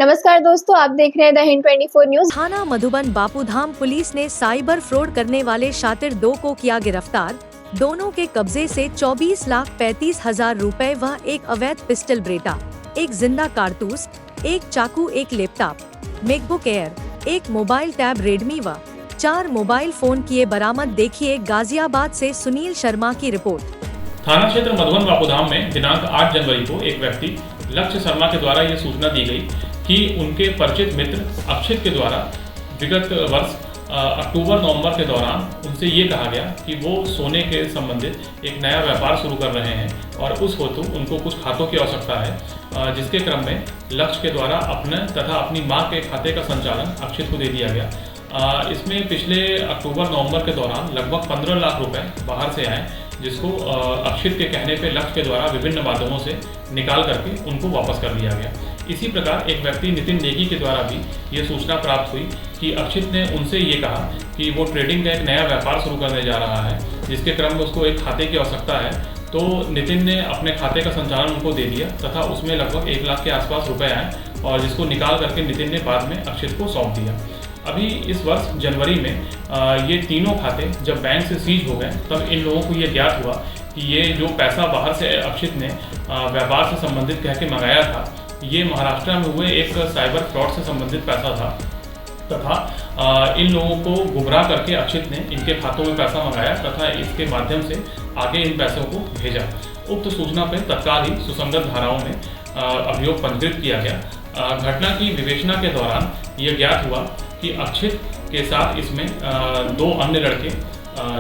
नमस्कार दोस्तों, आप देख रहे हैं द हिंद 24 न्यूज। थाना मधुबन बापूधाम पुलिस ने साइबर फ्रॉड करने वाले शातिर 2 को किया गिरफ्तार। दोनों के कब्जे से 24,35,000 रुपए व एक अवैध पिस्टल ब्रेटा, एक जिंदा कारतूस, एक चाकू, एक लैपटॉप, मैकबुक एयर, एक मोबाइल टैब रेडमी व 4 मोबाइल फोन किए बरामद। देखिए गाजियाबाद से सुनील शर्मा की रिपोर्ट। थाना क्षेत्र मधुबन बापूधाम में दिनांक 8 जनवरी को एक व्यक्ति लक्ष्य शर्मा के द्वारा ये सूचना दी गई कि उनके परिचित मित्र अक्षित के द्वारा विगत वर्ष अक्टूबर-नवंबर के दौरान उनसे ये कहा गया कि वो सोने के संबंधित एक नया व्यापार शुरू कर रहे हैं और उस हेतु उनको कुछ खातों की आवश्यकता है, जिसके क्रम में लक्ष्य के द्वारा अपने तथा अपनी मां के खाते का संचालन अक्षित को दे दिया गया। इसमें पिछले अक्टूबर-नवंबर के दौरान लगभग 15 लाख रुपए बाहर से आए, जिसको अक्षित के कहने पे लक्ष्य के द्वारा विभिन्न माध्यमों से निकाल करके उनको वापस कर दिया गया। इसी प्रकार एक व्यक्ति नितिन नेगी के द्वारा भी ये सूचना प्राप्त हुई कि अक्षित ने उनसे ये कहा कि वो ट्रेडिंग का एक नया व्यापार शुरू करने जा रहा है, जिसके क्रम में उसको एक खाते की आवश्यकता है। तो नितिन ने अपने खाते का संचालन उनको दे दिया तथा उसमें लगभग 1 लाख के आसपास रुपए आए और जिसको निकाल करके नितिन ने बाद में अक्षित को सौंप दिया। अभी इस वर्ष जनवरी में ये तीनों खाते जब बैंक से सीज हो गए तब इन लोगों को ये ज्ञात हुआ कि ये जो पैसा बाहर से अक्षित ने व्यापार से संबंधित कह के मंगाया था, ये महाराष्ट्र में हुए एक साइबर फ्रॉड से संबंधित पैसा था तथा इन लोगों को गुमराह करके अक्षित ने इनके खातों में पैसा मंगाया तथा इसके माध्यम से आगे इन पैसों को भेजा। उक्त सूचना पर तत्काल ही सुसंगत धाराओं में अभियोग पंजीकृत किया गया। घटना की विवेचना के दौरान ये ज्ञात हुआ कि अक्षित के साथ इसमें 2 अन्य लड़के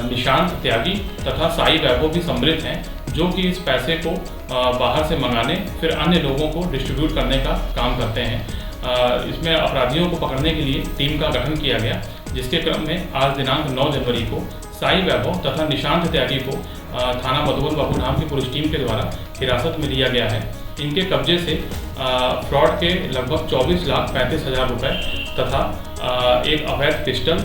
निशांत त्यागी तथा साई वैभव भी सम्मिलित हैं, जो कि इस पैसे को बाहर से मंगाने फिर अन्य लोगों को डिस्ट्रीब्यूट करने का काम करते हैं। इसमें अपराधियों को पकड़ने के लिए टीम का गठन किया गया, जिसके क्रम में आज दिनांक 9 जनवरी को साई वैभव तथा निशांत त्यागी को थाना मधुबन बापूधाम की पुलिस टीम के द्वारा हिरासत में लिया गया है। इनके कब्जे से फ्रॉड के लगभग 24,35,000 रुपये तथा एक अवैध पिस्टल,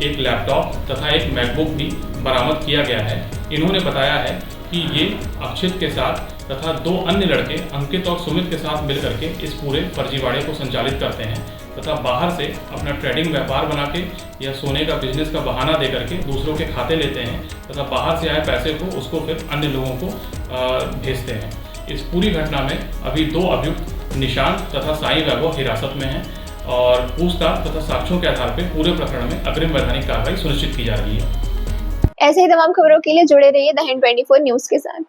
एक लैपटॉप तथा एक मैकबुक भी बरामद किया गया है। इन्होंने बताया है कि ये अक्षित के साथ तथा 2 अन्य लड़के अंकित और सुमित के साथ मिलकर के इस पूरे फर्जीवाड़े को संचालित करते हैं तथा बाहर से अपना ट्रेडिंग व्यापार बना के या सोने का बिजनेस का बहाना दे करके दूसरों के खाते लेते हैं तथा बाहर से आए पैसे को उसको फिर अन्य लोगों को भेजते हैं। इस पूरी घटना में अभी 2 अभियुक्त निशांत तथा साई वैभव हिरासत में हैं और पूछताछ तथा साक्ष्यों के आधार पर पूरे प्रकरण में अग्रिम वैधानिक कार्रवाई सुनिश्चित की जा रही है। ऐसे ही तमाम खबरों के लिए जुड़े रहिए द हिंद 24 न्यूज के साथ।